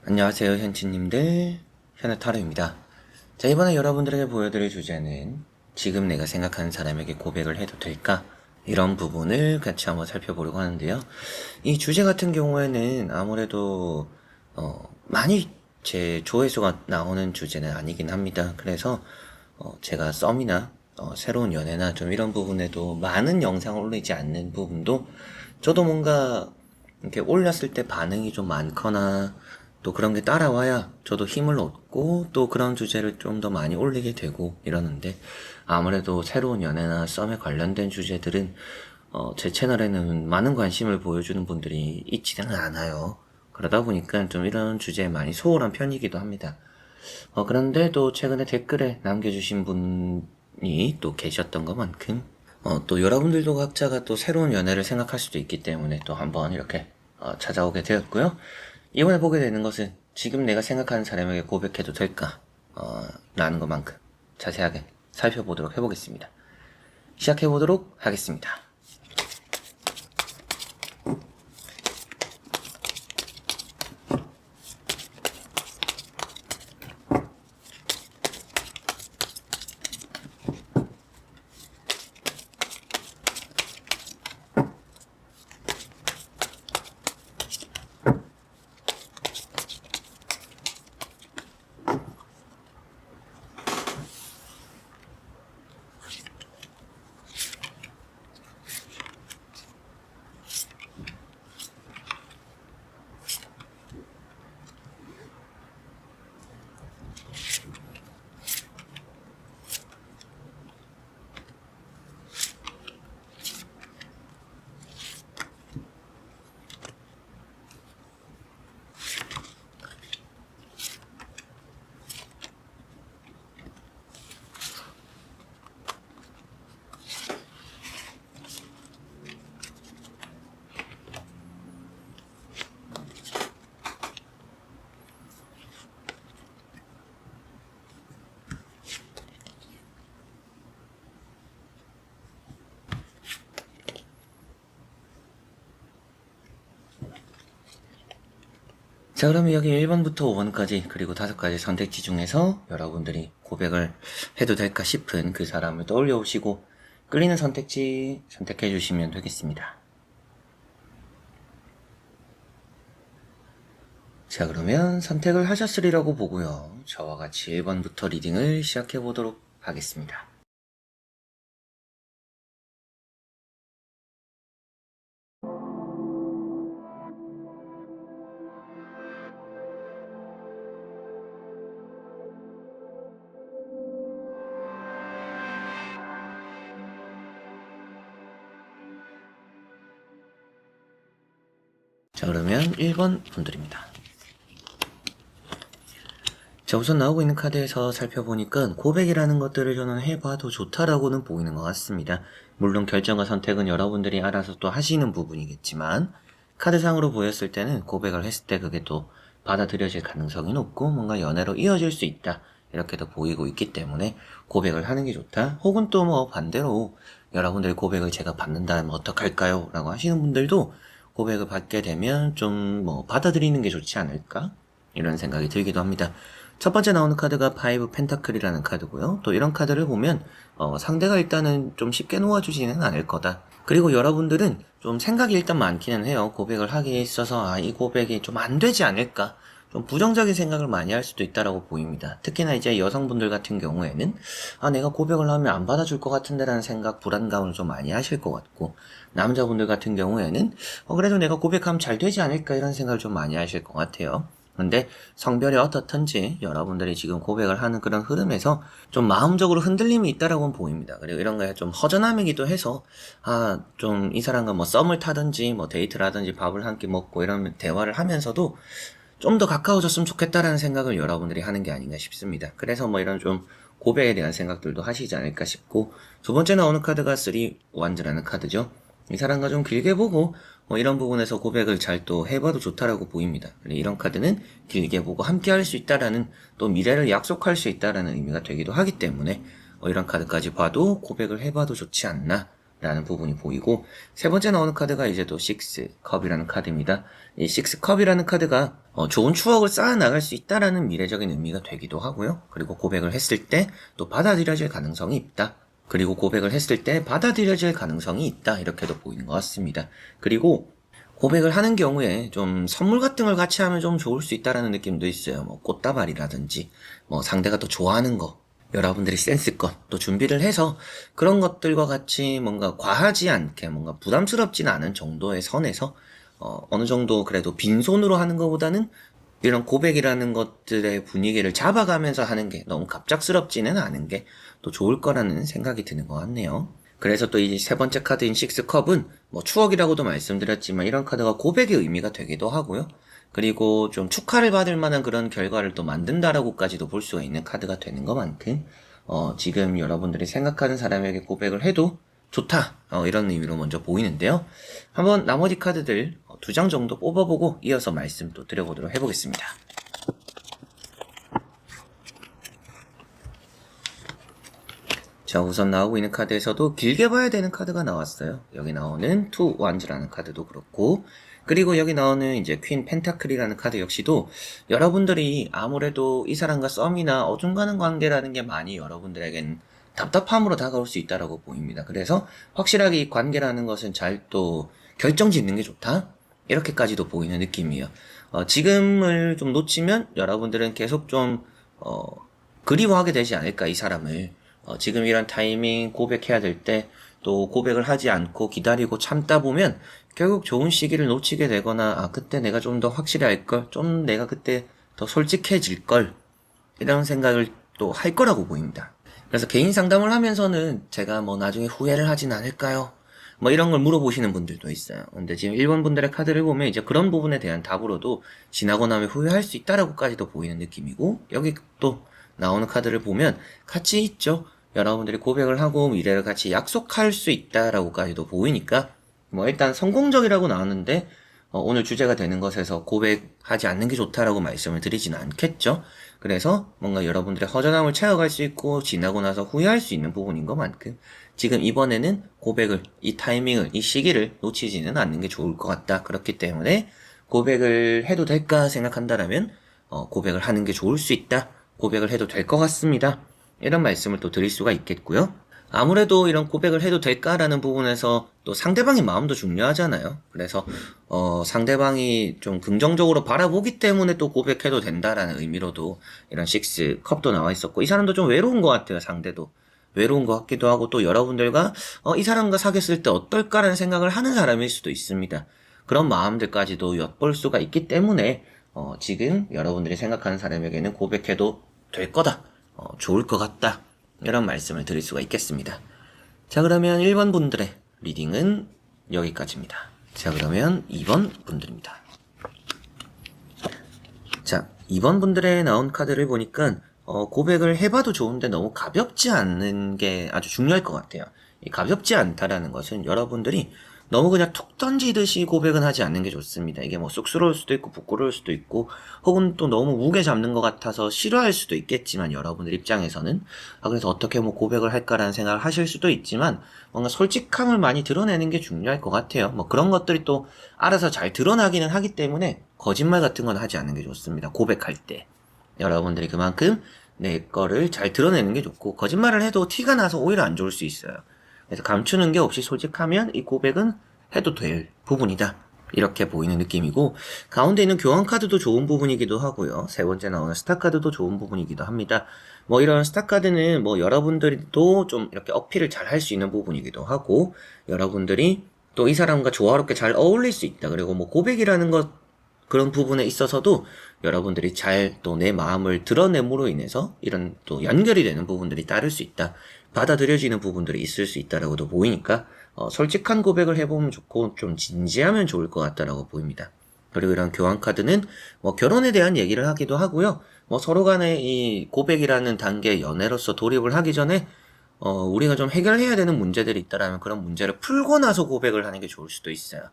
안녕하세요, 현치님들. 현우타로입니다. 자, 이번에 여러분들에게 보여드릴 주제는 지금 내가 생각하는 사람에게 고백을 해도 될까? 이런 부분을 같이 한번 살펴보려고 하는데요. 이 주제 같은 경우에는 아무래도 많이 제 조회수가 나오는 주제는 아니긴 합니다. 그래서 제가 썸이나 새로운 연애나 좀 이런 부분에도 많은 영상을 올리지 않는 부분도 저도 뭔가 이렇게 올렸을 때 반응이 좀 많거나 또 그런 게 따라와야 저도 힘을 얻고 또 그런 주제를 좀 더 많이 올리게 되고 이러는데, 아무래도 새로운 연애나 썸에 관련된 주제들은 제 채널에는 많은 관심을 보여주는 분들이 있지는 않아요. 그러다 보니까 좀 이런 주제에 많이 소홀한 편이기도 합니다. 그런데 또 최근에 댓글에 남겨주신 분이 또 계셨던 것만큼 또 여러분들도 각자가 또 새로운 연애를 생각할 수도 있기 때문에 또 한번 이렇게 찾아오게 되었고요. 이번에 보게 되는 것은 지금 내가 생각하는 사람에게 고백해도 될까? 라는 것만큼 자세하게 살펴보도록 해보겠습니다. 시작해보도록 하겠습니다. 자, 그러면 여기 1번부터 5번까지 그리고 5가지 선택지 중에서 여러분들이 고백을 해도 될까 싶은 그 사람을 떠올려 오시고 끌리는 선택지 선택해 주시면 되겠습니다. 자, 그러면 선택을 하셨으리라고 보고요. 저와 같이 1번부터 리딩을 시작해 보도록 하겠습니다. 자, 그러면 1번 분들입니다. 자, 우선 나오고 있는 카드에서 살펴보니까 고백이라는 것들을 저는 해봐도 좋다라고는 보이는 것 같습니다. 물론 결정과 선택은 여러분들이 알아서 또 하시는 부분이겠지만, 카드상으로 보였을 때는 고백을 했을 때 그게 또 받아들여질 가능성이 높고 뭔가 연애로 이어질 수 있다, 이렇게도 보이고 있기 때문에 고백을 하는 게 좋다. 혹은 또 뭐 반대로 여러분들의 고백을 제가 받는다면 어떡할까요? 라고 하시는 분들도 고백을 받게 되면 좀 뭐 받아들이는 게 좋지 않을까? 이런 생각이 들기도 합니다. 첫 번째 나오는 카드가 파이브 펜타클이라는 카드고요. 또 이런 카드를 보면 상대가 일단은 좀 쉽게 놓아주지는 않을 거다. 그리고 여러분들은 좀 생각이 일단 많기는 해요. 고백을 하기에 있어서 이 고백이 좀 안 되지 않을까? 좀 부정적인 생각을 많이 할 수도 있다라고 보입니다. 특히나 이제 여성분들 같은 경우에는 내가 고백을 하면 안 받아줄 것 같은데라는 생각, 불안감을 좀 많이 하실 것 같고, 남자분들 같은 경우에는 그래도 내가 고백하면 잘 되지 않을까 이런 생각을 좀 많이 하실 것 같아요. 근데 성별이 어떻든지 여러분들이 지금 고백을 하는 그런 흐름에서 좀 마음적으로 흔들림이 있다라고 보입니다. 그리고 이런 거에 좀 허전함이기도 해서 좀 이 사람과 뭐 썸을 타든지 뭐 데이트를 하든지 밥을 함께 먹고 이런 대화를 하면서도 좀 더 가까워졌으면 좋겠다라는 생각을 여러분들이 하는 게 아닌가 싶습니다. 그래서 뭐 이런 좀 고백에 대한 생각들도 하시지 않을까 싶고, 두 번째 나오는 카드가 3 완즈라는 카드죠. 이 사람과 좀 길게 보고 이런 부분에서 고백을 잘 또 해봐도 좋다라고 보입니다. 이런 카드는 길게 보고 함께 할 수 있다라는, 또 미래를 약속할 수 있다라는 의미가 되기도 하기 때문에 이런 카드까지 봐도 고백을 해봐도 좋지 않나 라는 부분이 보이고, 세 번째 나오는 카드가 이제 또 6컵이라는 카드입니다. 이 6컵이라는 카드가 좋은 추억을 쌓아나갈 수 있다라는 미래적인 의미가 되기도 하고요. 그리고 고백을 했을 때 또 받아들여질 가능성이 있다. 그리고 고백을 했을 때 받아들여질 가능성이 있다. 이렇게도 보이는 것 같습니다. 그리고 고백을 하는 경우에 좀 선물 같은 걸 같이 하면 좀 좋을 수 있다라는 느낌도 있어요. 뭐 꽃다발이라든지 뭐 상대가 또 좋아하는 거, 여러분들이 센스껏 또 준비를 해서 그런 것들과 같이 뭔가 과하지 않게 뭔가 부담스럽진 않은 정도의 선에서 어느 정도 그래도 빈손으로 하는 것보다는 이런 고백이라는 것들의 분위기를 잡아가면서 하는 게 너무 갑작스럽지는 않은 게 또 좋을 거라는 생각이 드는 것 같네요. 그래서 또 이 세 번째 카드인 식스컵은 뭐 추억이라고도 말씀드렸지만 이런 카드가 고백의 의미가 되기도 하고요. 그리고 좀 축하를 받을 만한 그런 결과를 또 만든다라고까지도 볼 수가 있는 카드가 되는 것만큼 지금 여러분들이 생각하는 사람에게 고백을 해도 좋다 이런 의미로 먼저 보이는데요. 한번 나머지 카드들 두 장 정도 뽑아보고 이어서 말씀 또 드려보도록 해보겠습니다. 자, 우선 나오고 있는 카드에서도 길게 봐야 되는 카드가 나왔어요. 여기 나오는 투 완즈라는 카드도 그렇고, 그리고 여기 나오는 이제 퀸 펜타클이라는 카드 역시도 여러분들이 아무래도 이 사람과 썸이나 어중간한 관계라는 게 많이 여러분들에겐 답답함으로 다가올 수 있다라고 보입니다. 그래서 확실하게 이 관계라는 것은 잘 또 결정 짓는 게 좋다? 이렇게까지도 보이는 느낌이에요. 지금을 좀 놓치면 여러분들은 계속 좀, 그리워하게 되지 않을까, 이 사람을. 지금 이런 타이밍 고백해야 될 때 또 고백을 하지 않고 기다리고 참다 보면 결국 좋은 시기를 놓치게 되거나 그때 내가 좀 더 확실히 알걸, 좀 내가 그때 더 솔직해질걸 이런 생각을 또 할 거라고 보입니다. 그래서 개인 상담을 하면서는 제가 뭐 나중에 후회를 하진 않을까요? 뭐 이런 걸 물어보시는 분들도 있어요. 근데 지금 1번 분들의 카드를 보면 이제 그런 부분에 대한 답으로도 지나고 나면 후회할 수 있다라고까지도 보이는 느낌이고, 여기 또 나오는 카드를 보면 같이 있죠. 여러분들이 고백을 하고 미래를 같이 약속할 수 있다라고까지도 보이니까 뭐 일단 성공적이라고 나왔는데 오늘 주제가 되는 것에서 고백하지 않는 게 좋다라고 말씀을 드리지는 않겠죠. 그래서 뭔가 여러분들의 허전함을 채워갈 수 있고 지나고 나서 후회할 수 있는 부분인 것만큼 지금 이번에는 고백을, 이 타이밍을, 이 시기를 놓치지는 않는 게 좋을 것 같다. 그렇기 때문에 고백을 해도 될까 생각한다라면 고백을 하는 게 좋을 수 있다. 고백을 해도 될 것 같습니다. 이런 말씀을 또 드릴 수가 있겠고요. 아무래도 이런 고백을 해도 될까라는 부분에서 또 상대방의 마음도 중요하잖아요. 그래서 상대방이 좀 긍정적으로 바라보기 때문에 또 고백해도 된다라는 의미로도 이런 식스 컵도 나와 있었고, 이 사람도 좀 외로운 것 같아요. 상대도 외로운 것 같기도 하고, 또 여러분들과 이 사람과 사귀었을 때 어떨까라는 생각을 하는 사람일 수도 있습니다. 그런 마음들까지도 엿볼 수가 있기 때문에 지금 여러분들이 생각하는 사람에게는 고백해도 될 거다, 좋을 것 같다, 이런 말씀을 드릴 수가 있겠습니다. 자, 그러면 1번 분들의 리딩은 여기까지입니다. 자, 그러면 2번 분들입니다. 자, 2번 분들의 나온 카드를 보니까 고백을 해봐도 좋은데 너무 가볍지 않는 게 아주 중요할 것 같아요. 이 가볍지 않다라는 것은 여러분들이 너무 그냥 툭 던지듯이 고백은 하지 않는 게 좋습니다. 이게 뭐 쑥스러울 수도 있고 부끄러울 수도 있고, 혹은 또 너무 무게 잡는 것 같아서 싫어할 수도 있겠지만 여러분들 입장에서는 그래서 어떻게 뭐 고백을 할까라는 생각을 하실 수도 있지만, 뭔가 솔직함을 많이 드러내는 게 중요할 것 같아요. 뭐 그런 것들이 또 알아서 잘 드러나기는 하기 때문에 거짓말 같은 건 하지 않는 게 좋습니다. 고백할 때 여러분들이 그만큼 내 거를 잘 드러내는 게 좋고, 거짓말을 해도 티가 나서 오히려 안 좋을 수 있어요. 그래서 감추는 게 없이 솔직하면 이 고백은 해도 될 부분이다, 이렇게 보이는 느낌이고, 가운데 있는 교환 카드도 좋은 부분이기도 하고요. 세 번째 나오는 스타 카드도 좋은 부분이기도 합니다. 뭐 이런 스타 카드는 뭐 여러분들도 좀 이렇게 어필을 잘 할 수 있는 부분이기도 하고, 여러분들이 또 이 사람과 조화롭게 잘 어울릴 수 있다. 그리고 뭐 고백이라는 것, 그런 부분에 있어서도 여러분들이 잘 또 내 마음을 드러냄으로 인해서 이런 또 연결이 되는 부분들이 따를 수 있다, 받아들여지는 부분들이 있을 수 있다라고도 보이니까 솔직한 고백을 해보면 좋고 좀 진지하면 좋을 것 같다라고 보입니다. 그리고 이런 교환 카드는 뭐 결혼에 대한 얘기를 하기도 하고요. 뭐 서로 간에 이 고백이라는 단계, 연애로서 돌입을 하기 전에 우리가 좀 해결해야 되는 문제들이 있다라면 그런 문제를 풀고 나서 고백을 하는 게 좋을 수도 있어요.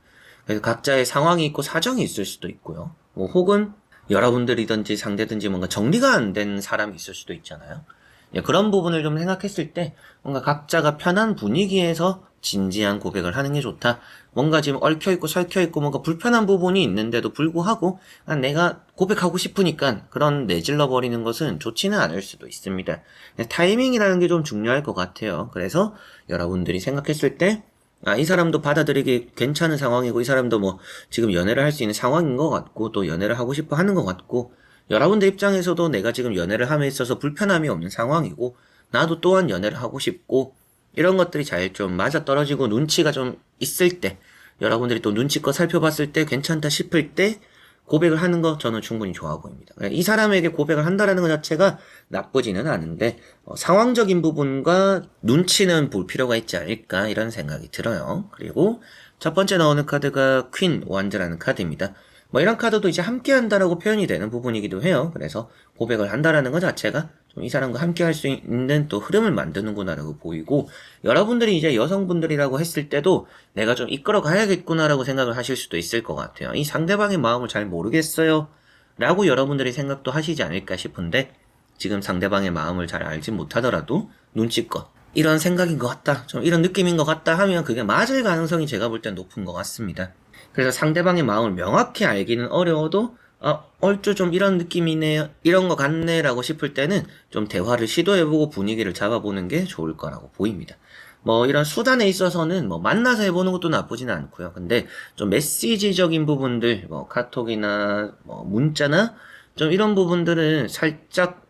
그래서 각자의 상황이 있고 사정이 있을 수도 있고요. 뭐 혹은 여러분들이든지 상대든지 뭔가 정리가 안 된 사람이 있을 수도 있잖아요. 그런 부분을 좀 생각했을 때 뭔가 각자가 편한 분위기에서 진지한 고백을 하는 게 좋다. 뭔가 지금 얽혀있고 설켜있고 뭔가 불편한 부분이 있는데도 불구하고 내가 고백하고 싶으니까 그런 내질러버리는 것은 좋지는 않을 수도 있습니다. 타이밍이라는 게 좀 중요할 것 같아요. 그래서 여러분들이 생각했을 때 이 사람도 받아들이기 괜찮은 상황이고 이 사람도 뭐 지금 연애를 할 수 있는 상황인 것 같고 또 연애를 하고 싶어 하는 것 같고 여러분들 입장에서도 내가 지금 연애를 함에 있어서 불편함이 없는 상황이고 나도 또한 연애를 하고 싶고 이런 것들이 잘 좀 맞아떨어지고 눈치가 좀 있을 때 여러분들이 또 눈치껏 살펴봤을 때 괜찮다 싶을 때 고백을 하는 거 저는 충분히 좋아 보입니다. 이 사람에게 고백을 한다라는 것 자체가 나쁘지는 않은데 상황적인 부분과 눈치는 볼 필요가 있지 않을까 이런 생각이 들어요. 그리고 첫 번째 나오는 카드가 퀸 원즈라는 카드입니다. 뭐 이런 카드도 이제 함께 한다라고 표현이 되는 부분이기도 해요. 그래서 고백을 한다라는 것 자체가 좀 이 사람과 함께 할 수 있는 또 흐름을 만드는구나라고 보이고 여러분들이 이제 여성분들이라고 했을 때도 내가 좀 이끌어 가야겠구나라고 생각을 하실 수도 있을 것 같아요. 이 상대방의 마음을 잘 모르겠어요 라고 여러분들이 생각도 하시지 않을까 싶은데 지금 상대방의 마음을 잘 알지 못하더라도 눈치껏 이런 생각인 것 같다, 좀 이런 느낌인 것 같다 하면 그게 맞을 가능성이 제가 볼 땐 높은 것 같습니다. 그래서 상대방의 마음을 명확히 알기는 어려워도 얼추 좀 이런 느낌이네요, 이런 것 같네 라고 싶을 때는 좀 대화를 시도해보고 분위기를 잡아보는 게 좋을 거라고 보입니다. 뭐 이런 수단에 있어서는 뭐 만나서 해보는 것도 나쁘지는 않고요. 근데 좀 메시지적인 부분들, 뭐 카톡이나 뭐 문자나 좀 이런 부분들은 살짝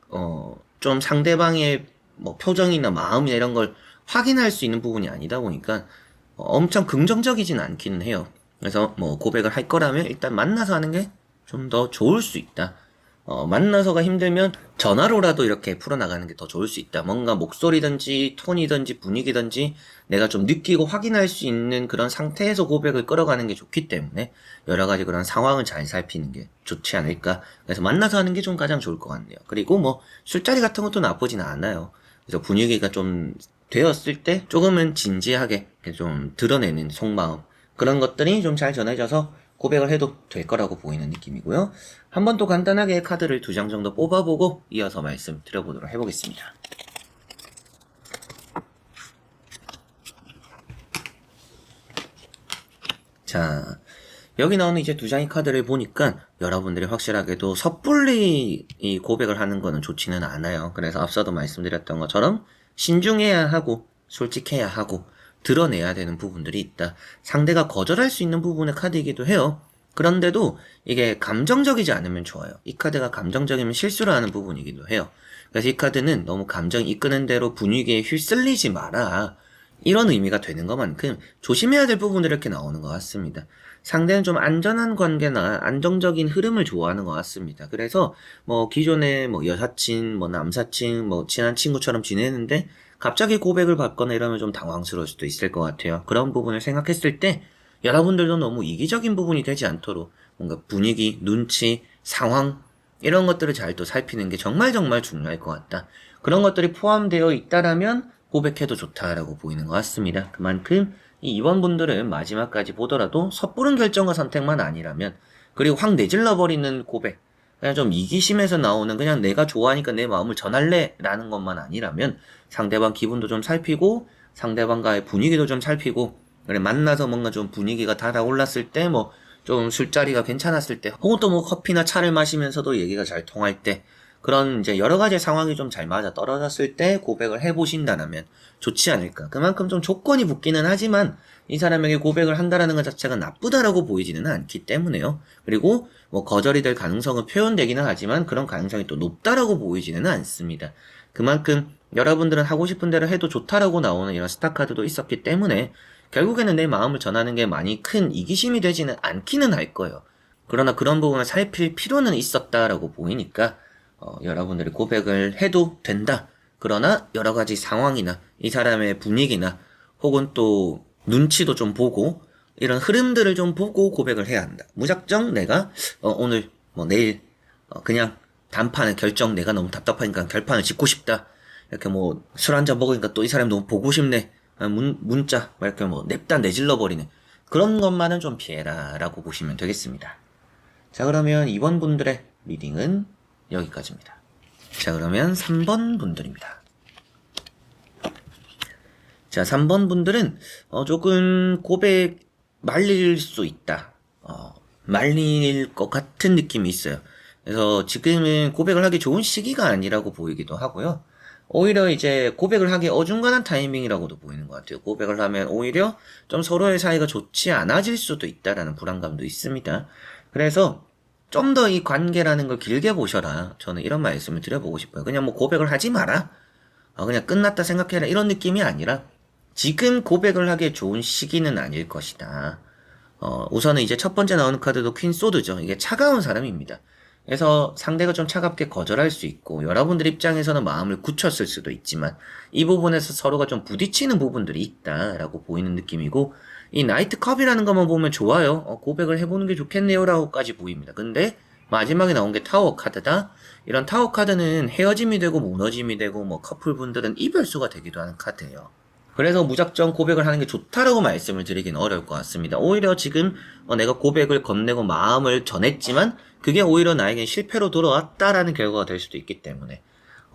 좀 상대방의 뭐 표정이나 마음이나 이런 걸 확인할 수 있는 부분이 아니다 보니까 엄청 긍정적이진 않기는 해요. 그래서 뭐 고백을 할 거라면 일단 만나서 하는 게 좀 더 좋을 수 있다. 만나서가 힘들면 전화로라도 이렇게 풀어나가는 게 더 좋을 수 있다. 뭔가 목소리든지 톤이든지 분위기든지 내가 좀 느끼고 확인할 수 있는 그런 상태에서 고백을 끌어가는 게 좋기 때문에 여러 가지 그런 상황을 잘 살피는 게 좋지 않을까. 그래서 만나서 하는 게 좀 가장 좋을 것 같네요. 그리고 뭐 술자리 같은 것도 나쁘지는 않아요. 그래서 분위기가 좀 되었을 때 조금은 진지하게 좀 드러내는 속마음 그런 것들이 좀 잘 전해져서 고백을 해도 될 거라고 보이는 느낌이고요. 한번 또 간단하게 카드를 2장 정도 뽑아보고 이어서 말씀 드려보도록 해보겠습니다. 자, 여기 나오는 이제 2장의 카드를 보니까 여러분들이 확실하게도 섣불리 이 고백을 하는 거는 좋지는 않아요. 그래서 앞서도 말씀드렸던 것처럼 신중해야 하고 솔직해야 하고 드러내야 되는 부분들이 있다. 상대가 거절할 수 있는 부분의 카드이기도 해요. 그런데도 이게 감정적이지 않으면 좋아요. 이 카드가 감정적이면 실수를 하는 부분이기도 해요. 그래서 이 카드는 너무 감정 이끄는 대로 분위기에 휩쓸리지 마라, 이런 의미가 되는 것만큼 조심해야 될 부분들이 이렇게 나오는 것 같습니다. 상대는 좀 안전한 관계나 안정적인 흐름을 좋아하는 것 같습니다. 그래서 뭐 기존에 뭐 여사친, 뭐 남사친, 뭐 친한 친구처럼 지내는데 갑자기 고백을 받거나 이러면 좀 당황스러울 수도 있을 것 같아요. 그런 부분을 생각했을 때 여러분들도 너무 이기적인 부분이 되지 않도록 뭔가 분위기, 눈치, 상황 이런 것들을 잘 또 살피는 게 정말 중요할 것 같다. 그런 것들이 포함되어 있다라면 고백해도 좋다라고 보이는 것 같습니다. 그만큼 이 2번 분들은 마지막까지 보더라도 섣부른 결정과 선택만 아니라면, 그리고 확 내질러버리는 고백, 그냥 좀 이기심에서 나오는 그냥 내가 좋아하니까 내 마음을 전할래 라는 것만 아니라면 상대방 기분도 좀 살피고 상대방과의 분위기도 좀 살피고, 그래 만나서 뭔가 좀 분위기가 달아올랐을 때 뭐 좀 술자리가 괜찮았을 때 혹은 또 뭐 커피나 차를 마시면서도 얘기가 잘 통할 때 그런 이제 여러 가지 상황이 좀 잘 맞아 떨어졌을 때 고백을 해보신다면 좋지 않을까. 그만큼 좀 조건이 붙기는 하지만 이 사람에게 고백을 한다라는 것 자체가 나쁘다라고 보이지는 않기 때문에요. 그리고 뭐 거절이 될 가능성은 표현되기는 하지만 그런 가능성이 또 높다라고 보이지는 않습니다. 그만큼 여러분들은 하고 싶은 대로 해도 좋다라고 나오는 이런 스타카드도 있었기 때문에 결국에는 내 마음을 전하는 게 많이 큰 이기심이 되지는 않기는 할 거예요. 그러나 그런 부분을 살필 필요는 있었다라고 보이니까 여러분들이 고백을 해도 된다. 그러나 여러 가지 상황이나 이 사람의 분위기나 혹은 또 눈치도 좀 보고 이런 흐름들을 좀 보고 고백을 해야 한다. 무작정 내가 오늘 뭐 내일 그냥 단판의 결정, 내가 너무 답답하니까 결판을 짓고 싶다. 이렇게 뭐 술 한잔 먹으니까 또 이 사람 너무 보고 싶네. 문자 이렇게 뭐 냅다 내질러 버리네. 그런 것만은 좀 피해라 라고 보시면 되겠습니다. 자, 그러면 2번 분들의 리딩은 여기까지입니다. 자, 그러면 3번 분들입니다. 자, 3번 분들은 조금 고백 말릴 수 있다. 말릴 것 같은 느낌이 있어요. 그래서 지금은 고백을 하기 좋은 시기가 아니라고 보이기도 하고요. 오히려 이제 고백을 하기 어중간한 타이밍이라고도 보이는 것 같아요. 고백을 하면 오히려 좀 서로의 사이가 좋지 않아질 수도 있다라는 불안감도 있습니다. 그래서 좀 더 이 관계라는 걸 길게 보셔라. 저는 이런 말씀을 드려보고 싶어요. 그냥 뭐 고백을 하지 마라. 그냥 끝났다 생각해라. 이런 느낌이 아니라 지금 고백을 하기에 좋은 시기는 아닐 것이다. 우선은 이제 첫 번째 나오는 카드도 퀸 소드죠. 이게 차가운 사람입니다. 그래서 상대가 좀 차갑게 거절할 수 있고 여러분들 입장에서는 마음을 굳혔을 수도 있지만 이 부분에서 서로가 좀 부딪히는 부분들이 있다라고 보이는 느낌이고 이 나이트 컵이라는 것만 보면 좋아요. 고백을 해보는 게 좋겠네요 라고까지 보입니다. 근데 마지막에 나온 게 타워 카드다. 이런 타워 카드는 헤어짐이 되고 무너짐이 되고 뭐 커플분들은 이별수가 되기도 하는 카드예요. 그래서 무작정 고백을 하는 게 좋다라고 말씀을 드리긴 어려울 것 같습니다. 오히려 지금 내가 고백을 건네고 마음을 전했지만 그게 오히려 나에겐 실패로 돌아왔다라는 결과가 될 수도 있기 때문에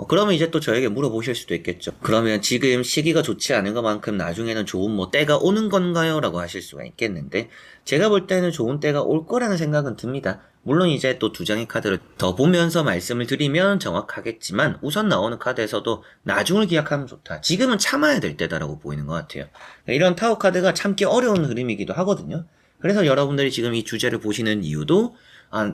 그러면 이제 또 저에게 물어보실 수도 있겠죠. 그러면 지금 시기가 좋지 않은 것만큼 나중에는 좋은 뭐 때가 오는 건가요? 라고 하실 수가 있겠는데 제가 볼 때는 좋은 때가 올 거라는 생각은 듭니다. 물론 이제 또 두 장의 카드를 더 보면서 말씀을 드리면 정확하겠지만 우선 나오는 카드에서도 나중을 기약하면 좋다. 지금은 참아야 될 때다라고 보이는 것 같아요. 이런 타워 카드가 참기 어려운 흐름이기도 하거든요. 그래서 여러분들이 지금 이 주제를 보시는 이유도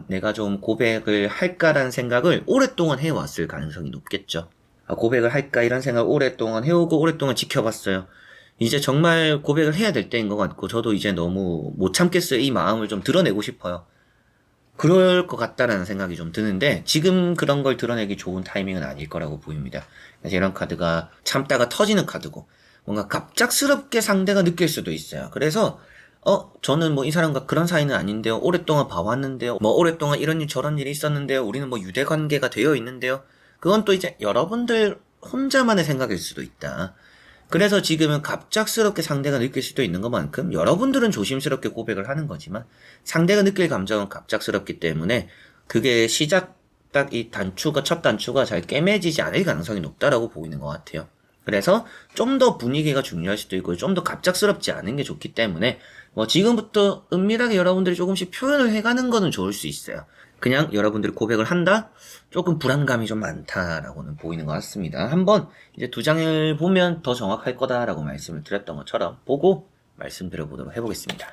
내가 좀 고백을 할까라는 생각을 오랫동안 해왔을 가능성이 높겠죠. 고백을 할까 이런 생각을 오랫동안 해오고 오랫동안 지켜봤어요. 이제 정말 고백을 해야 될 때인 것 같고 저도 이제 너무 못 참겠어요. 이 마음을 좀 드러내고 싶어요. 그럴 것 같다라는 생각이 좀 드는데 지금 그런 걸 드러내기 좋은 타이밍은 아닐 거라고 보입니다. 그래서 이런 카드가 참다가 터지는 카드고 뭔가 갑작스럽게 상대가 느낄 수도 있어요. 그래서 저는 뭐 이 사람과 그런 사이는 아닌데요. 오랫동안 봐왔는데요. 뭐 오랫동안 이런 일 저런 일이 있었는데요. 우리는 뭐 유대 관계가 되어 있는데요. 그건 또 이제 여러분들 혼자만의 생각일 수도 있다. 그래서 지금은 갑작스럽게 상대가 느낄 수도 있는 것만큼 여러분들은 조심스럽게 고백을 하는 거지만 상대가 느낄 감정은 갑작스럽기 때문에 그게 시작 딱 이 첫 단추가 잘 깨매지지 않을 가능성이 높다라고 보이는 것 같아요. 그래서 좀 더 분위기가 중요할 수도 있고 좀 더 갑작스럽지 않은 게 좋기 때문에 뭐 지금부터 은밀하게 여러분들이 조금씩 표현을 해가는 거는 좋을 수 있어요. 그냥 여러분들이 고백을 한다? 조금 불안감이 좀 많다라고는 보이는 것 같습니다. 한번 이제 두 장을 보면 더 정확할 거다라고 말씀을 드렸던 것처럼 보고 말씀드려보도록 해보겠습니다.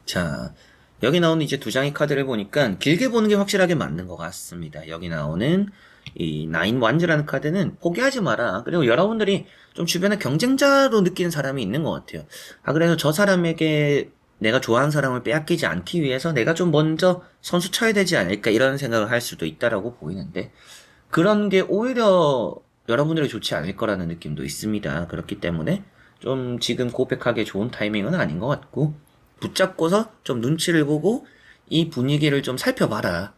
자, 여기 나오는 이제 두 장의 카드를 보니까 길게 보는 게 확실하게 맞는 것 같습니다. 여기 나오는 이 나인 완즈라는 카드는 포기하지 마라. 그리고 여러분들이 좀 주변에 경쟁자로 느끼는 사람이 있는 것 같아요. 그래서 저 사람에게 내가 좋아하는 사람을 빼앗기지 않기 위해서 내가 좀 먼저 선수 쳐야 되지 않을까 이런 생각을 할 수도 있다라고 보이는데 그런 게 오히려 여러분들이 좋지 않을 거라는 느낌도 있습니다. 그렇기 때문에 좀 지금 고백하기에 좋은 타이밍은 아닌 것 같고 붙잡고서 좀 눈치를 보고 이 분위기를 좀 살펴봐라.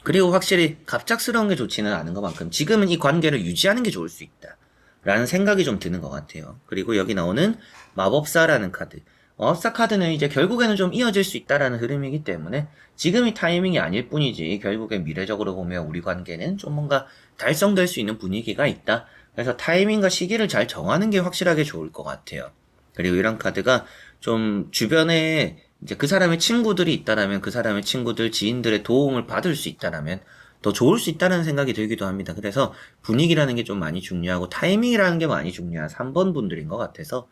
그리고 확실히 갑작스러운 게 좋지는 않은 것만큼 지금은 이 관계를 유지하는 게 좋을 수 있다. 라는 생각이 좀 드는 것 같아요. 그리고 여기 나오는 마법사라는 카드. 마법사 카드는 이제 결국에는 좀 이어질 수 있다라는 흐름이기 때문에 지금이 타이밍이 아닐 뿐이지 결국에 미래적으로 보면 우리 관계는 좀 뭔가 달성될 수 있는 분위기가 있다. 그래서 타이밍과 시기를 잘 정하는 게 확실하게 좋을 것 같아요. 그리고 이런 카드가 좀 주변에 이제 그 사람의 친구들이 있다라면 그 사람의 친구들, 지인들의 도움을 받을 수 있다라면 더 좋을 수 있다는 생각이 들기도 합니다. 그래서 분위기라는 게 좀 많이 중요하고 타이밍이라는 게 많이 중요한 3번 분들인 것 같아서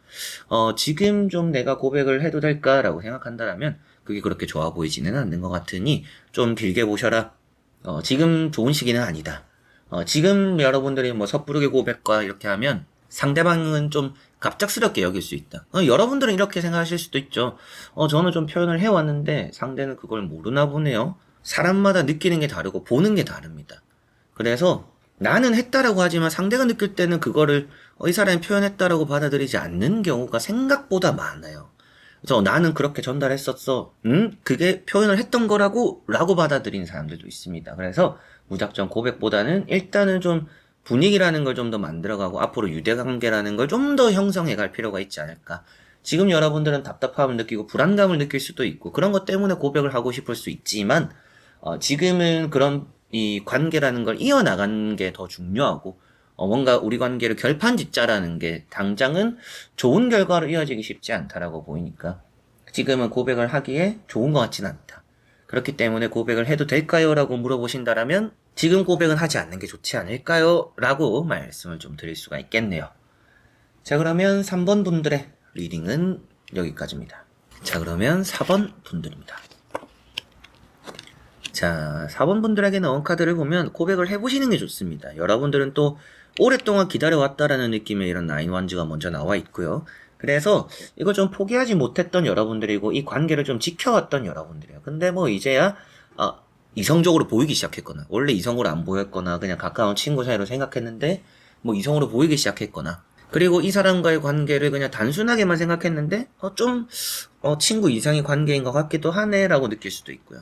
지금 좀 내가 고백을 해도 될까라고 생각한다라면 그게 그렇게 좋아 보이지는 않는 것 같으니 좀 길게 보셔라. 지금 좋은 시기는 아니다. 지금 여러분들이 뭐 섣부르게 고백과 이렇게 하면 상대방은 좀 갑작스럽게 여길 수 있다. 여러분들은 이렇게 생각하실 수도 있죠. 저는 좀 표현을 해왔는데 상대는 그걸 모르나 보네요. 사람마다 느끼는 게 다르고 보는 게 다릅니다. 그래서 나는 했다라고 하지만 상대가 느낄 때는 그거를 이 사람이 표현했다라고 받아들이지 않는 경우가 생각보다 많아요. 그래서 나는 그렇게 전달했었어. 그게 표현을 했던 거라고 라고 받아들이는 사람들도 있습니다. 그래서 무작정 고백보다는 일단은 좀 분위기라는 걸 좀 더 만들어가고 앞으로 유대관계라는 걸 좀 더 형성해 갈 필요가 있지 않을까. 지금 여러분들은 답답함을 느끼고 불안감을 느낄 수도 있고 그런 것 때문에 고백을 하고 싶을 수 있지만 지금은 그런 이 관계라는 걸 이어나가는 게 더 중요하고, 뭔가 우리 관계를 결판 짓자라는 게 당장은 좋은 결과로 이어지기 쉽지 않다라고 보이니까 지금은 고백을 하기에 좋은 것 같진 않다. 그렇기 때문에 고백을 해도 될까요? 라고 물어보신다라면 지금 고백은 하지 않는 게 좋지 않을까요? 라고 말씀을 좀 드릴 수가 있겠네요. 자, 그러면 3번 분들의 리딩은 여기까지입니다. 자, 그러면 4번 분들입니다. 자, 4번 분들에게 나온 카드를 보면 고백을 해보시는 게 좋습니다. 여러분들은 또 오랫동안 기다려왔다라는 느낌의 이런 나인 완즈가 먼저 나와 있고요. 그래서 이걸 좀 포기하지 못했던 여러분들이고 이 관계를 좀 지켜왔던 여러분들이에요. 근데 뭐 이제야 이성적으로 보이기 시작했거나 원래 이성으로 안 보였거나 그냥 가까운 친구 사이로 생각했는데 뭐 이성으로 보이기 시작했거나 그리고 이 사람과의 관계를 그냥 단순하게만 생각했는데 친구 이상의 관계인 것 같기도 하네라고 느낄 수도 있고요.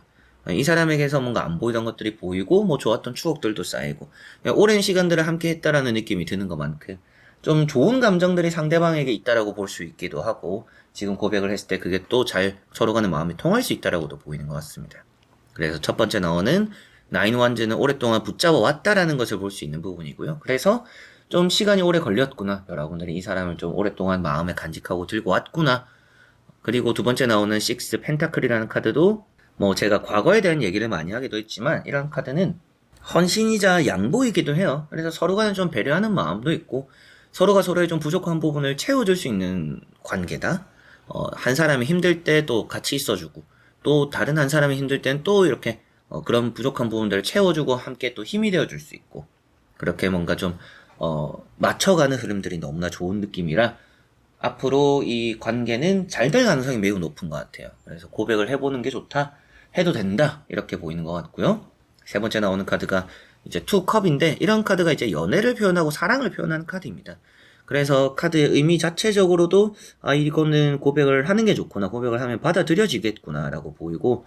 이 사람에게서 뭔가 안 보이던 것들이 보이고 뭐 좋았던 추억들도 쌓이고 오랜 시간들을 함께 했다라는 느낌이 드는 것만큼 좀 좋은 감정들이 상대방에게 있다라고 볼 수 있기도 하고 지금 고백을 했을 때 그게 또 잘 서로 간의 마음이 통할 수 있다라고도 보이는 것 같습니다. 그래서 첫 번째 나오는 나인 완즈는 오랫동안 붙잡아 왔다라는 것을 볼 수 있는 부분이고요. 그래서 좀 시간이 오래 걸렸구나. 여러분들이 이 사람을 좀 오랫동안 마음에 간직하고 들고 왔구나. 그리고 두 번째 나오는 식스 펜타클이라는 카드도 뭐 제가 과거에 대한 얘기를 많이 하기도 했지만 이런 카드는 헌신이자 양보이기도 해요. 그래서 서로 간에 좀 배려하는 마음도 있고 서로가 서로의 좀 부족한 부분을 채워줄 수 있는 관계다. 한 사람이 힘들 때 또 같이 있어주고 또 다른 한 사람이 힘들 땐 또 이렇게 그런 부족한 부분들을 채워주고 함께 또 힘이 되어줄 수 있고 그렇게 뭔가 좀 맞춰가는 흐름들이 너무나 좋은 느낌이라 앞으로 이 관계는 잘 될 가능성이 매우 높은 것 같아요. 그래서 고백을 해보는 게 좋다, 해도 된다 이렇게 보이는 것 같고요. 세 번째 나오는 카드가 이제 투컵인데 이런 카드가 이제 연애를 표현하고 사랑을 표현하는 카드입니다. 그래서 카드의 의미 자체적으로도 이거는 고백을 하는 게 좋구나, 고백을 하면 받아들여지겠구나 라고 보이고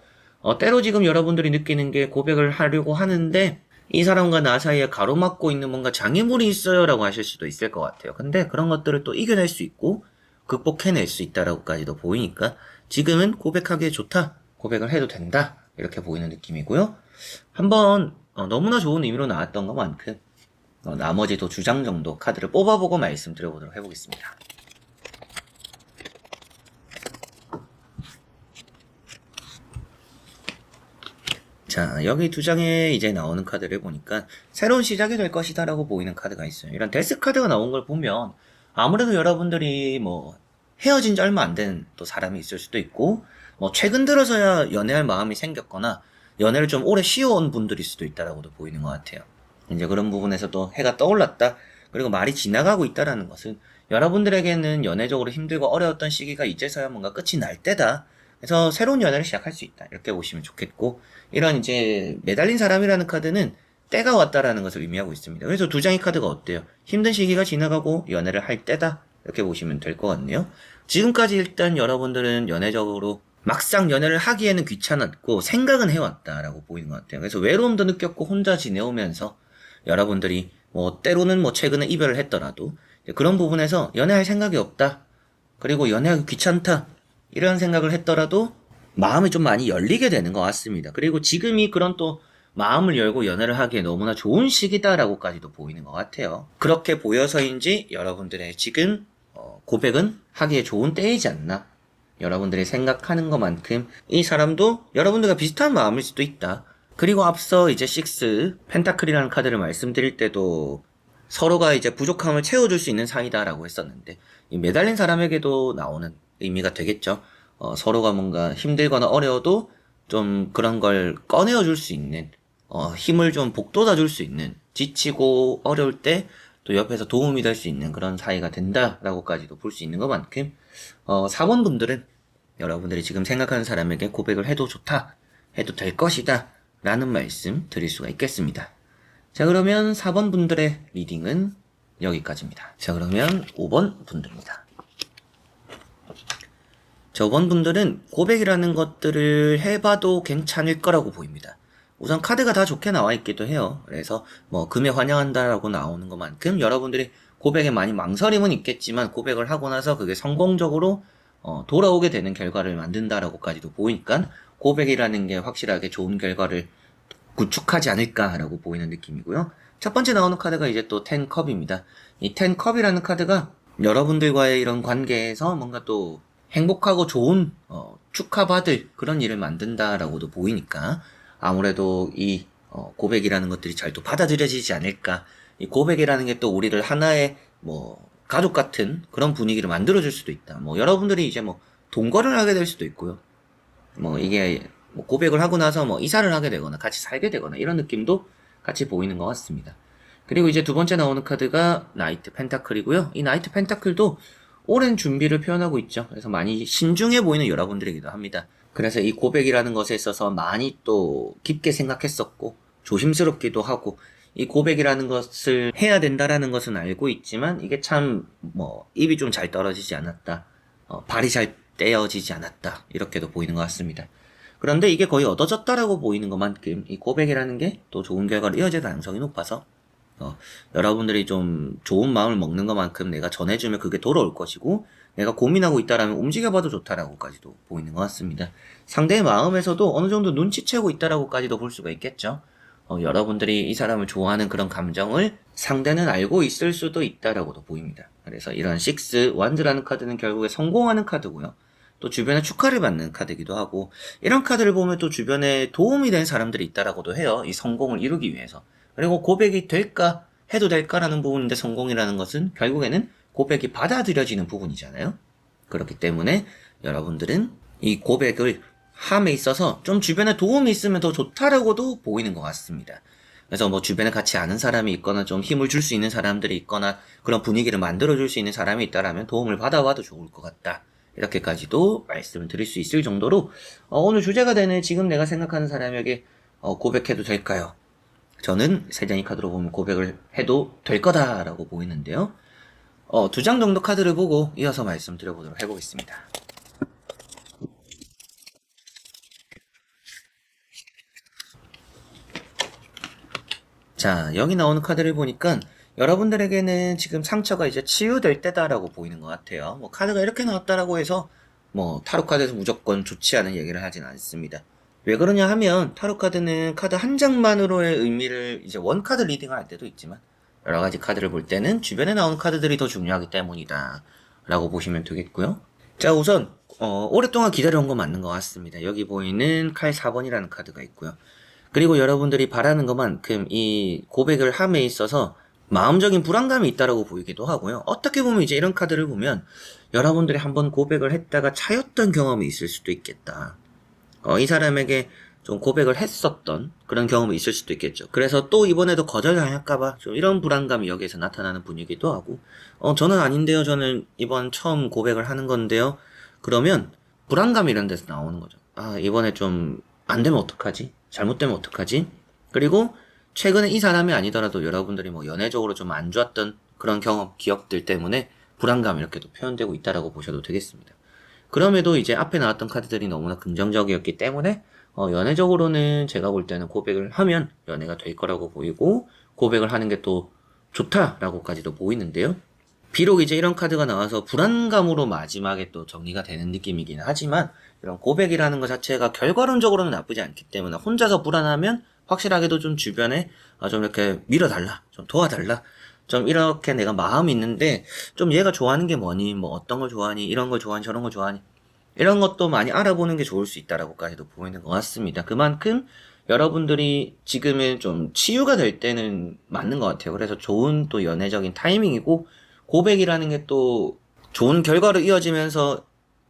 때로 지금 여러분들이 느끼는 게 고백을 하려고 하는데 이 사람과 나 사이에 가로막고 있는 뭔가 장애물이 있어요 라고 하실 수도 있을 것 같아요. 근데 그런 것들을 또 이겨낼 수 있고 극복해낼 수 있다라고까지도 보이니까 지금은 고백하기에 좋다, 고백을 해도 된다 이렇게 보이는 느낌이고요. 한번 너무나 좋은 의미로 나왔던 것만큼 나머지도 2장 정도 카드를 뽑아보고 말씀드려보도록 해보겠습니다. 자, 여기 2장에 이제 나오는 카드를 보니까 새로운 시작이 될 것이다 라고 보이는 카드가 있어요. 이런 데스 카드가 나온 걸 보면 아무래도 여러분들이 뭐 헤어진 지 얼마 안 된 또 사람이 있을 수도 있고 뭐 최근 들어서야 연애할 마음이 생겼거나 연애를 좀 오래 쉬어온 분들일 수도 있다라고도 보이는 것 같아요. 이제 그런 부분에서도 해가 떠올랐다, 그리고 말이 지나가고 있다라는 것은 여러분들에게는 연애적으로 힘들고 어려웠던 시기가 이제서야 뭔가 끝이 날 때다. 그래서 새로운 연애를 시작할 수 있다. 이렇게 보시면 좋겠고, 이런 이제 매달린 사람이라는 카드는 때가 왔다라는 것을 의미하고 있습니다. 그래서 2장의 카드가 어때요? 힘든 시기가 지나가고 연애를 할 때다. 이렇게 보시면 될 것 같네요. 지금까지 일단 여러분들은 연애적으로 막상 연애를 하기에는 귀찮았고 생각은 해왔다라고 보이는 것 같아요. 그래서 외로움도 느꼈고 혼자 지내오면서 여러분들이 뭐 때로는 뭐 최근에 이별을 했더라도 그런 부분에서 연애할 생각이 없다, 그리고 연애하기 귀찮다 이런 생각을 했더라도 마음이 좀 많이 열리게 되는 것 같습니다. 그리고 지금이 그런 또 마음을 열고 연애를 하기에 너무나 좋은 시기다라고까지도 보이는 것 같아요. 그렇게 보여서인지 여러분들의 지금 고백은 하기에 좋은 때이지 않나, 여러분들이 생각하는 것만큼 이 사람도 여러분들과 비슷한 마음일 수도 있다. 그리고 앞서 이제 6 펜타클이라는 카드를 말씀드릴 때도 서로가 이제 부족함을 채워줄 수 있는 사이다라고 했었는데 이 매달린 사람에게도 나오는 의미가 되겠죠. 서로가 뭔가 힘들거나 어려워도 좀 그런 걸 꺼내어줄 수 있는, 힘을 좀 북돋아줄 수 있는, 지치고 어려울 때 또 옆에서 도움이 될 수 있는 그런 사이가 된다라고까지도 볼 수 있는 것만큼 4번 분들은 여러분들이 지금 생각하는 사람에게 고백을 해도 좋다, 해도 될 것이다 라는 말씀 드릴 수가 있겠습니다. 자, 그러면 4번 분들의 리딩은 여기까지입니다. 자, 그러면 5번 분들입니다. 자, 5번 분들은 고백이라는 것들을 해봐도 괜찮을 거라고 보입니다. 우선 카드가 다 좋게 나와 있기도 해요. 그래서 뭐 금에 환영한다라고 나오는 것만큼 여러분들이 고백에 많이 망설임은 있겠지만 고백을 하고 나서 그게 성공적으로 돌아오게 되는 결과를 만든다라고까지도 보이니까 고백이라는 게 확실하게 좋은 결과를 구축하지 않을까라고 보이는 느낌이고요. 첫 번째 나오는 카드가 이제 또 텐컵입니다. 이 텐컵이라는 카드가 여러분들과의 이런 관계에서 뭔가 또 행복하고 좋은 축하받을 그런 일을 만든다라고도 보이니까 아무래도 이 고백이라는 것들이 잘 또 받아들여지지 않을까. 이 고백이라는 게 또 우리를 하나의 뭐 가족 같은 그런 분위기를 만들어줄 수도 있다. 뭐 여러분들이 이제 뭐 동거를 하게 될 수도 있고요. 뭐 이게 뭐 고백을 하고 나서 뭐 이사를 하게 되거나 같이 살게 되거나 이런 느낌도 같이 보이는 것 같습니다. 그리고 이제 두 번째 나오는 카드가 나이트 펜타클이고요. 이 나이트 펜타클도 오랜 준비를 표현하고 있죠. 그래서 많이 신중해 보이는 여러분들이기도 합니다. 그래서 이 고백이라는 것에 있어서 많이 또 깊게 생각했었고 조심스럽기도 하고 이 고백이라는 것을 해야 된다라는 것은 알고 있지만 이게 참 뭐 입이 좀 잘 떨어지지 않았다. 발이 잘 떼어지지 않았다. 이렇게도 보이는 것 같습니다. 그런데 이게 거의 얻어졌다라고 보이는 것만큼 이 고백이라는 게 또 좋은 결과로 이어질 가능성이 높아서 여러분들이 좀 좋은 마음을 먹는 것만큼 내가 전해주면 그게 돌아올 것이고 내가 고민하고 있다라면 움직여봐도 좋다라고까지도 보이는 것 같습니다. 상대의 마음에서도 어느 정도 눈치채고 있다라고까지도 볼 수가 있겠죠. 여러분들이 이 사람을 좋아하는 그런 감정을 상대는 알고 있을 수도 있다라고도 보입니다. 그래서 이런 6, 완즈라는 카드는 결국에 성공하는 카드고요. 또 주변에 축하를 받는 카드이기도 하고 이런 카드를 보면 또 주변에 도움이 된 사람들이 있다라고도 해요. 이 성공을 이루기 위해서. 그리고 고백이 될까 해도 될까라는 부분인데 성공이라는 것은 결국에는 고백이 받아들여지는 부분이잖아요. 그렇기 때문에 여러분들은 이 고백을 함에 있어서 좀 주변에 도움이 있으면 더 좋다라고도 보이는 것 같습니다. 그래서 뭐 주변에 같이 아는 사람이 있거나 좀 힘을 줄 수 있는 사람들이 있거나 그런 분위기를 만들어줄 수 있는 사람이 있다라면 도움을 받아와도 좋을 것 같다. 이렇게까지도 말씀을 드릴 수 있을 정도로 오늘 주제가 되는 지금 내가 생각하는 사람에게 고백해도 될까요? 저는 세 장의 카드로 보면 고백을 해도 될 거다라고 보이는데요. 두 장 정도 카드를 보고 이어서 말씀드려보도록 해보겠습니다. 자, 여기 나오는 카드를 보니까 여러분들에게는 지금 상처가 이제 치유될 때다라고 보이는 것 같아요. 뭐 카드가 이렇게 나왔다라고 해서 뭐 타로 카드에서 무조건 좋지 않은 얘기를 하진 않습니다. 왜 그러냐 하면 타로 카드는 카드 한 장만으로의 의미를 이제 원 카드 리딩을 할 때도 있지만 여러 가지 카드를 볼 때는 주변에 나오는 카드들이 더 중요하기 때문이다 라고 보시면 되겠고요. 자, 우선 오랫동안 기다려온 건 맞는 것 같습니다. 여기 보이는 칼 4번이라는 카드가 있고요. 그리고 여러분들이 바라는 것만큼 이 고백을 함에 있어서 마음적인 불안감이 있다라고 보이기도 하고요. 어떻게 보면 이제 이런 카드를 보면 여러분들이 한번 고백을 했다가 차였던 경험이 있을 수도 있겠다. 이 사람에게 좀 고백을 했었던 그런 경험이 있을 수도 있겠죠. 그래서 또 이번에도 거절당할까봐 좀 이런 불안감이 여기에서 나타나는 분위기도 하고 저는 아닌데요. 저는 이번 처음 고백을 하는 건데요. 그러면 불안감이 이런 데서 나오는 거죠. 아, 이번에 좀 안 되면 어떡하지? 잘못되면 어떡하지? 그리고 최근에 이 사람이 아니더라도 여러분들이 뭐 연애적으로 좀 안 좋았던 그런 경험, 기억들 때문에 불안감이 이렇게 또 표현되고 있다라고 보셔도 되겠습니다. 그럼에도 이제 앞에 나왔던 카드들이 너무나 긍정적이었기 때문에 연애적으로는 제가 볼 때는 고백을 하면 연애가 될 거라고 보이고 고백을 하는 게 또 좋다라고까지도 보이는데요. 비록 이제 이런 카드가 나와서 불안감으로 마지막에 또 정리가 되는 느낌이긴 하지만 이런 고백이라는 것 자체가 결과론적으로는 나쁘지 않기 때문에 혼자서 불안하면 확실하게도 좀 주변에 좀 이렇게 밀어달라, 좀 도와달라, 좀 이렇게 내가 마음이 있는데 좀 얘가 좋아하는 게 뭐니, 뭐 어떤 걸 좋아하니, 이런 걸 좋아하니, 저런 걸 좋아하니 이런 것도 많이 알아보는 게 좋을 수 있다라고까지도 보이는 것 같습니다. 그만큼 여러분들이 지금은 좀 치유가 될 때는 맞는 것 같아요. 그래서 좋은 또 연애적인 타이밍이고 고백이라는 게 또 좋은 결과로 이어지면서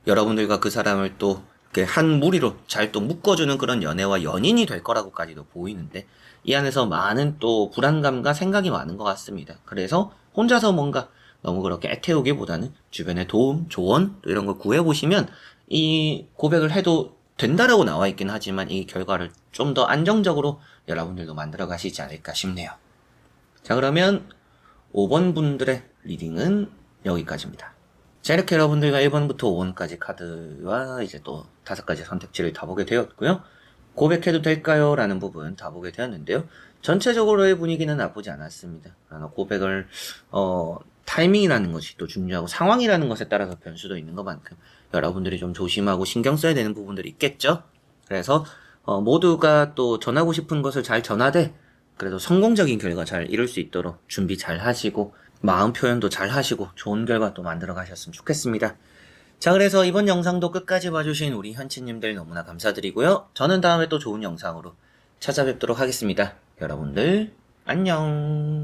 여러분들과 그 사람을 또 이렇게 한 무리로 잘 또 묶어주는 그런 연애와 연인이 될 거라고까지도 보이는데 이 안에서 많은 또 불안감과 생각이 많은 것 같습니다. 그래서 혼자서 뭔가 너무 그렇게 애태우기보다는 주변에 도움, 조언 또 이런 걸 구해보시면 이 고백을 해도 된다라고 나와 있긴 하지만 이 결과를 좀 더 안정적으로 여러분들도 만들어 가시지 않을까 싶네요. 자, 그러면 5번 분들의 리딩은 여기까지입니다. 자, 이렇게 여러분들과 1번부터 5번까지 카드와 이제 또 5가지 선택지를 다 보게 되었고요. 고백해도 될까요? 라는 부분 다 보게 되었는데요. 전체적으로의 분위기는 나쁘지 않았습니다. 고백을 타이밍이라는 것이 또 중요하고 상황이라는 것에 따라서 변수도 있는 것만큼 여러분들이 좀 조심하고 신경 써야 되는 부분들이 있겠죠. 그래서 모두가 또 전하고 싶은 것을 잘 전하되 그래도 성공적인 결과 잘 이룰 수 있도록 준비 잘 하시고 마음 표현도 잘 하시고 좋은 결과 또 만들어 가셨으면 좋겠습니다. 자, 그래서 이번 영상도 끝까지 봐주신 우리 현치님들 너무나 감사드리고요. 저는 다음에 또 좋은 영상으로 찾아뵙도록 하겠습니다. 여러분들 안녕.